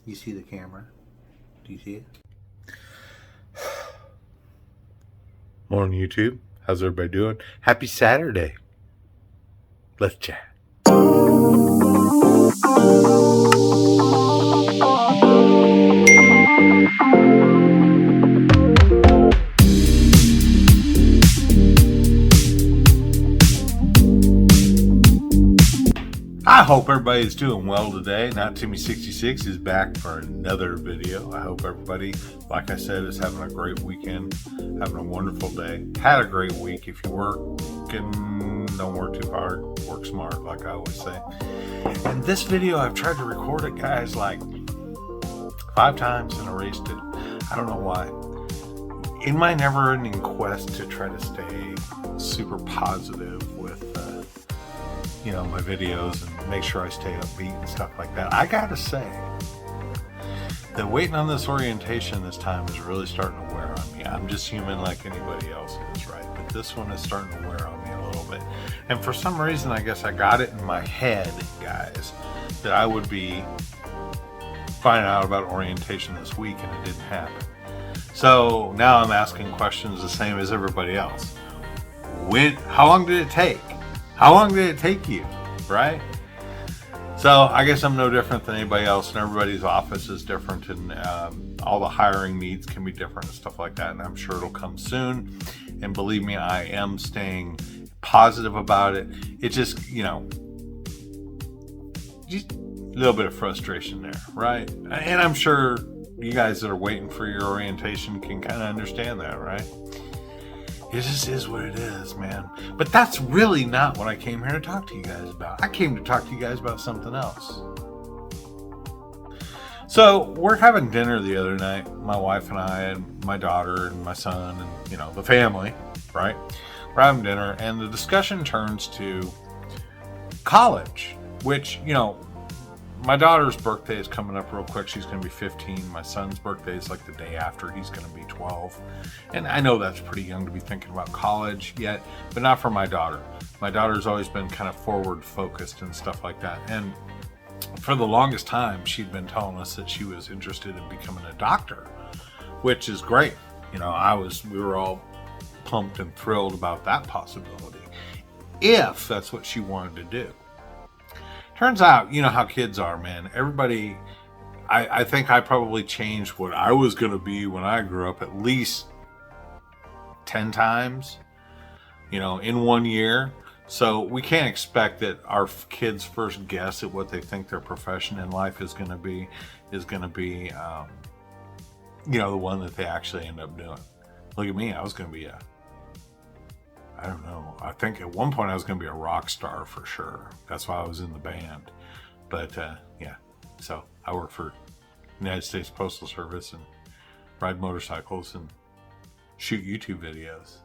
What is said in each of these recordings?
You see the camera? Do you see it? Morning, YouTube. How's everybody doing? Happy Saturday. Let's chat. I hope everybody's doing well today. Not Timmy66 is back for another video. I hope everybody, like I said, is having a great weekend, having a wonderful day. Had a great week. If you working, don't work too hard. Work smart, like I always say. And this video, I've tried to record it, guys, like 5 times and erased it. I don't know why. In my never-ending quest to try to stay super positive with my videos and make sure I stay upbeat and stuff like that, I gotta say that waiting on this orientation this time is really starting to wear on me. I'm just human like anybody else is, right? But this one is starting to wear on me a little bit. And for some reason, I guess I got it in my head, guys, that I would be finding out about orientation this week, and it didn't happen. So now I'm asking questions the same as everybody else. How long did it take? How long did it take you, right? So I guess I'm no different than anybody else, and everybody's office is different, and all the hiring needs can be different and stuff like that, and I'm sure it'll come soon. And believe me, I am staying positive about it. It just, just a little bit of frustration there, right? And I'm sure you guys that are waiting for your orientation can kind of understand that, right? It just is what it is, man. But that's really not what I came here to talk to you guys about. I came to talk to you guys about something else. So we're having dinner the other night, my wife and I and my daughter and my son and, the family, right? We're having dinner and the discussion turns to college, which, my daughter's birthday is coming up real quick. She's going to be 15. My son's birthday is like the day after. He's going to be 12. And I know that's pretty young to be thinking about college yet, but not for my daughter. My daughter's always been kind of forward focused and stuff like that. And for the longest time, she'd been telling us that she was interested in becoming a doctor, which is great. We were all pumped and thrilled about that possibility, if that's what she wanted to do. Turns out, how kids are, man. Everybody, I think I probably changed what I was going to be when I grew up at least 10 times, in 1 year. So we can't expect that our kids' first guess at what they think their profession in life is going to be, the one that they actually end up doing. Look at me. I was going to be I don't know. I think at one point I was going to be a rock star for sure. That's why I was in the band. But yeah, so I work for the United States Postal Service and ride motorcycles and shoot YouTube videos.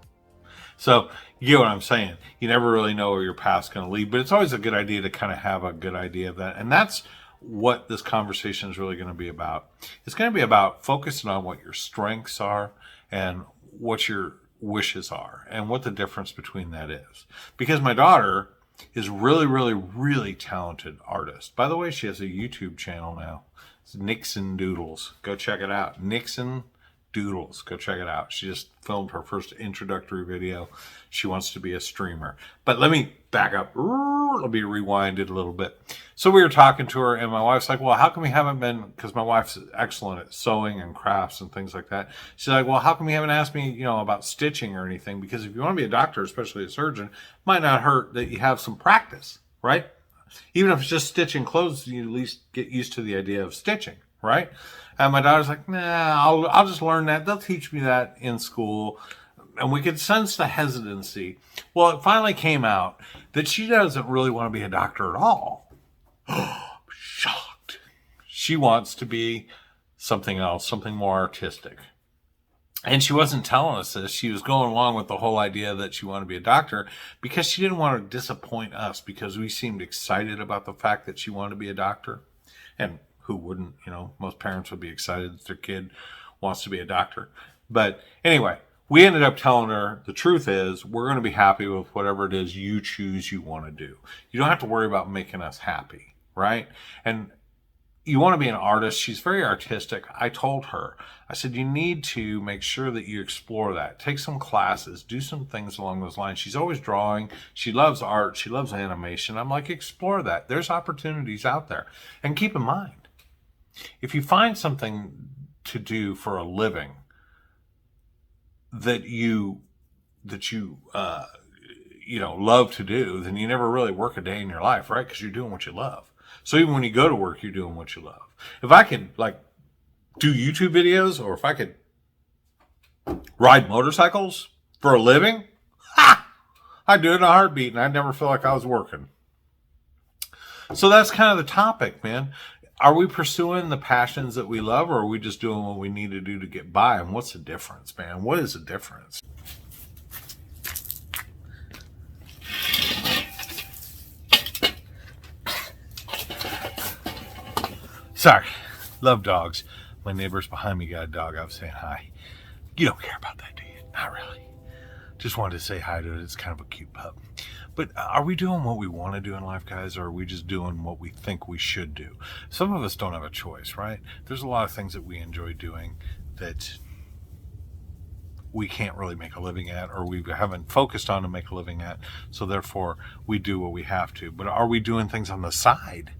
So you get what I'm saying. You never really know where your path's going to lead, but it's always a good idea to kind of have a good idea of that. And that's what this conversation is really going to be about. It's going to be about focusing on what your strengths are and what your wishes are and what the difference between that is. Because my daughter is really, really, really talented artist. By the way, she has a YouTube channel now. It's Nixon Doodles. Go check it out. Nixon Doodles. Go check it out. She just filmed her first introductory video. She wants to be a streamer. But let me back up. Let me rewind it a little bit. So we were talking to her, and my wife's like, well, how come we haven't been, because my wife's excellent at sewing and crafts and things like that. She's like, well, how come you haven't asked me, about stitching or anything? Because if you want to be a doctor, especially a surgeon, it might not hurt that you have some practice, right? Even if it's just stitching clothes, you at least get used to the idea of stitching, right? And my daughter's like, nah, I'll just learn that. They'll teach me that in school. And we could sense the hesitancy. Well, it finally came out that she doesn't really want to be a doctor at all. Shocked. She wants to be something else, something more artistic. And she wasn't telling us this. She was going along with the whole idea that she wanted to be a doctor because she didn't want to disappoint us, because we seemed excited about the fact that she wanted to be a doctor. And who wouldn't? Most parents would be excited that their kid wants to be a doctor. But anyway, we ended up telling her the truth is we're going to be happy with whatever it is you choose you want to do. You don't have to worry about making us happy, right? And you want to be an artist. She's very artistic. I told her, I said, you need to make sure that you explore that. Take some classes, do some things along those lines. She's always drawing. She loves art. She loves animation. I'm like, explore that. There's opportunities out there. And keep in mind, if you find something to do for a living that you love to do, then you never really work a day in your life, right? Because you're doing what you love. So even when you go to work, you're doing what you love. If I could do YouTube videos, or if I could ride motorcycles for a living, I'd do it in a heartbeat, and I'd never feel like I was working. So that's kind of the topic, man. Are we pursuing the passions that we love, or are we just doing what we need to do to get by? And what's the difference, man? What is the difference? Sorry, love dogs. My neighbors behind me got a dog. I was saying hi. You don't care about that, do you? Not really. Just wanted to say hi to it. It's kind of a cute pup. But are we doing what we want to do in life, guys, or are we just doing what we think we should do? Some of us don't have a choice, right? There's a lot of things that we enjoy doing that we can't really make a living at, or we haven't focused on to make a living at, so therefore we do what we have to. But are we doing things on the side?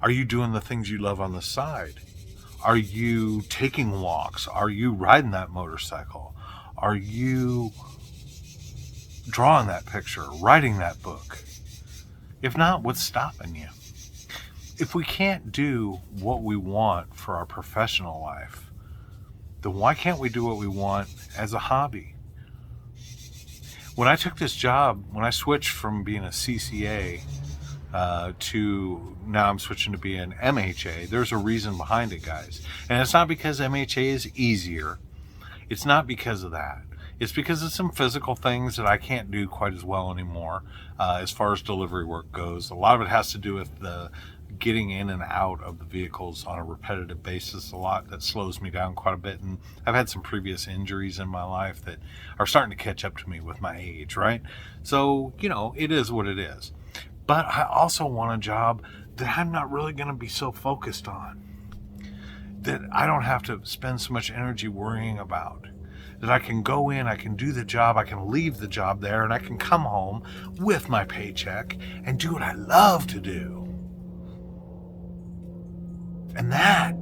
Are you doing the things you love on the side? Are you taking walks? Are you riding that motorcycle? Are you drawing that picture, writing that book? If not, what's stopping you? If we can't do what we want for our professional life, then why can't we do what we want as a hobby? When I took this job, when I switched from being a CCA to now I'm switching to be an MHA, there's a reason behind it, guys. And it's not because MHA is easier. It's not because of that. It's because of some physical things that I can't do quite as well anymore as far as delivery work goes. A lot of it has to do with the getting in and out of the vehicles on a repetitive basis. A lot that slows me down quite a bit. And I've had some previous injuries in my life that are starting to catch up to me with my age, right? So, it is what it is. But I also want a job that I'm not really going to be so focused on, that I don't have to spend so much energy worrying about, that I can go in, I can do the job, I can leave the job there, and I can come home with my paycheck and do what I love to do. And that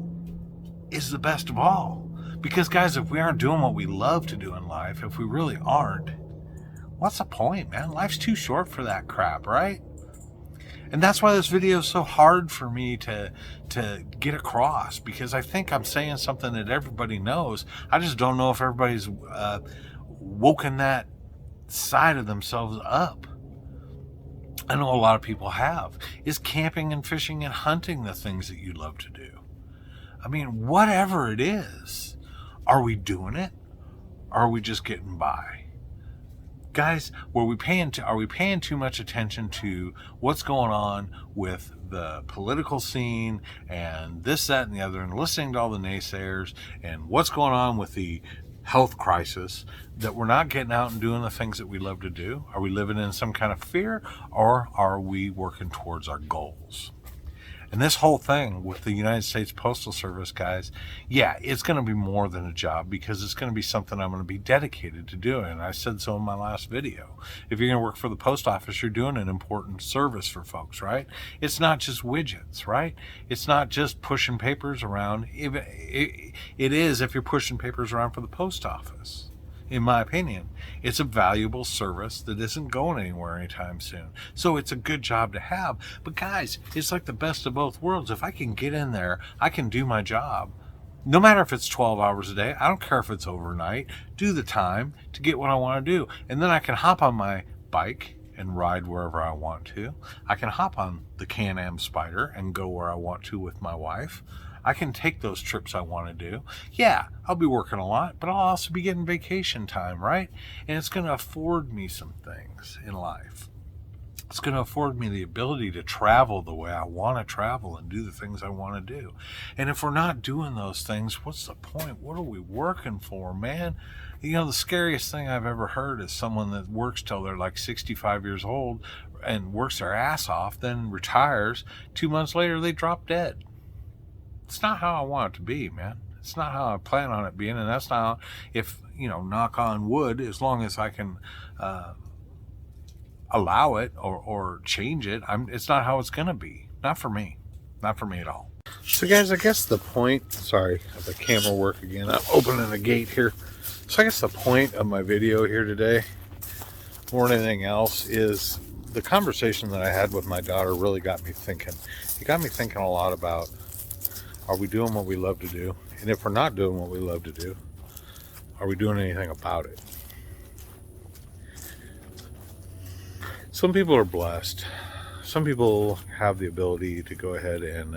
is the best of all. Because, guys, if we aren't doing what we love to do in life, if we really aren't, what's the point, man? Life's too short for that crap, right? And that's why this video is so hard for me to get across, because I think I'm saying something that everybody knows. I just don't know if everybody's woken that side of themselves up. I know a lot of people have. Is camping and fishing and hunting the things that you love to do? I mean, whatever it is, are we doing it? Or are we just getting by? Guys, are we paying too much attention to what's going on with the political scene and this, that, and the other, and listening to all the naysayers and what's going on with the health crisis, that we're not getting out and doing the things that we love to do? Are we living in some kind of fear, or are we working towards our goals? And this whole thing with the United States Postal Service, guys, yeah, it's going to be more than a job, because it's going to be something I'm going to be dedicated to doing. And I said so in my last video. If you're going to work for the post office, you're doing an important service for folks, right? It's not just widgets, right? It's not just pushing papers around. It is if you're pushing papers around for the post office. In my opinion, it's a valuable service that isn't going anywhere anytime soon. So it's a good job to have. But guys, it's like the best of both worlds. If I can get in there, I can do my job. No matter if it's 12 hours a day, I don't care if it's overnight, do the time to get what I want to do. And then I can hop on my bike and ride wherever I want to. I can hop on the Can-Am Spider and go where I want to with my wife. I can take those trips I want to do. Yeah, I'll be working a lot, but I'll also be getting vacation time, right? And it's going to afford me some things in life. It's going to afford me the ability to travel the way I want to travel and do the things I want to do. And if we're not doing those things, what's the point? What are we working for, man? The scariest thing I've ever heard is someone that works till they're like 65 years old and works their ass off, then retires. 2 months later, they drop dead. It's not how I want it to be, man. It's not how I plan on it being, and that's not, if, knock on wood, as long as I can allow it or change it, it's not how it's going to be. Not for me. Not for me at all. So guys, I guess the point, sorry, of the camera work again. I'm opening the gate here. So I guess the point of my video here today, more than anything else, is the conversation that I had with my daughter really got me thinking. It got me thinking a lot about, are we doing what we love to do? And if we're not doing what we love to do, are we doing anything about it? Some people are blessed. Some people have the ability to go ahead and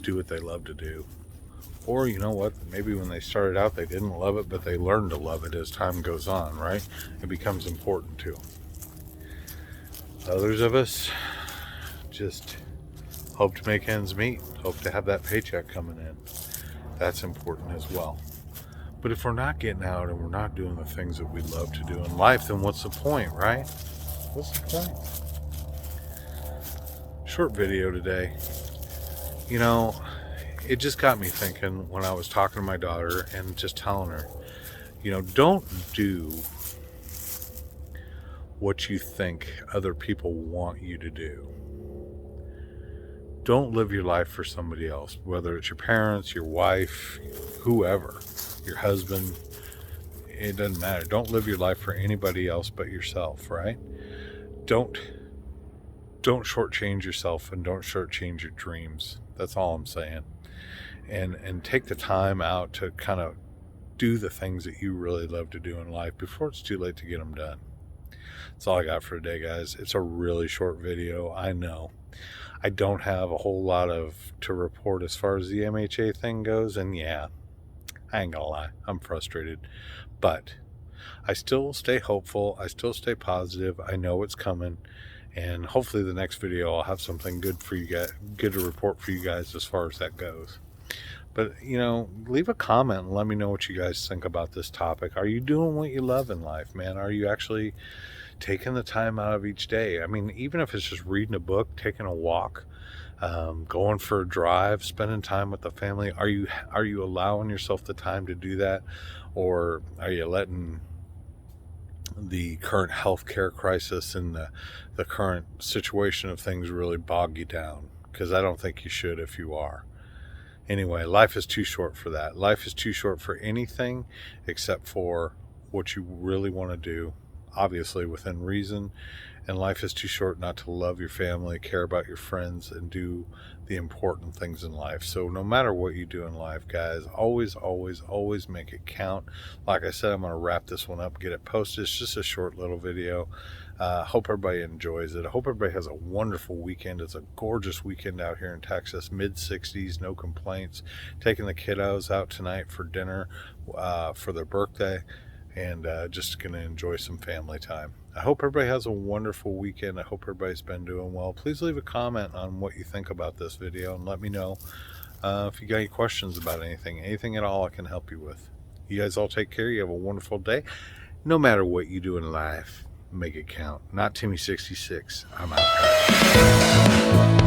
do what they love to do. Or, you know what, maybe when they started out they didn't love it, but they learned to love it as time goes on, right? It becomes important too. Others of us just hope to make ends meet, hope to have that paycheck coming in. That's important as well. But if we're not getting out and we're not doing the things that we love to do in life, then what's the point, right? What's the point? Short video today. It just got me thinking when I was talking to my daughter and just telling her, don't do what you think other people want you to do. Don't live your life for somebody else, whether it's your parents, your wife, whoever, your husband. It doesn't matter. Don't live your life for anybody else but yourself, right? Don't shortchange yourself, and don't shortchange your dreams. That's all I'm saying. And take the time out to kind of do the things that you really love to do in life before it's too late to get them done. That's all I got for today, guys. It's a really short video, I know. I don't have a whole lot to report as far as the MHA thing goes, and yeah, I ain't gonna lie, I'm frustrated. But I still stay hopeful, I still stay positive, I know it's coming, and hopefully the next video I'll have something good for you guys, good to report for you guys as far as that goes. But, leave a comment and let me know what you guys think about this topic. Are you doing what you love in life, man? Are you actually taking the time out of each day? I mean, even if it's just reading a book, taking a walk, going for a drive, spending time with the family, are you allowing yourself the time to do that? Or are you letting the current healthcare crisis and the current situation of things really bog you down? Because I don't think you should if you are. Anyway, life is too short for that. Life is too short for anything except for what you really want to do, obviously within reason. And life is too short not to love your family, care about your friends, and do the important things in life. So no matter what you do in life, guys, always, always, always make it count. Like I said, I'm going to wrap this one up, get it posted. It's just a short little video. Hope everybody enjoys it. I hope everybody has a wonderful weekend. It's a gorgeous weekend out here in Texas, mid-60s, no complaints. Taking the kiddos out tonight for dinner for their birthday, and just going to enjoy some family time. I hope everybody has a wonderful weekend. I hope everybody's been doing well. Please leave a comment on what you think about this video, and let me know if you got any questions about anything at all I can help you with. You guys all take care. You have a wonderful day. No matter what you do in life, make it count. Not Timmy 66. I'm out.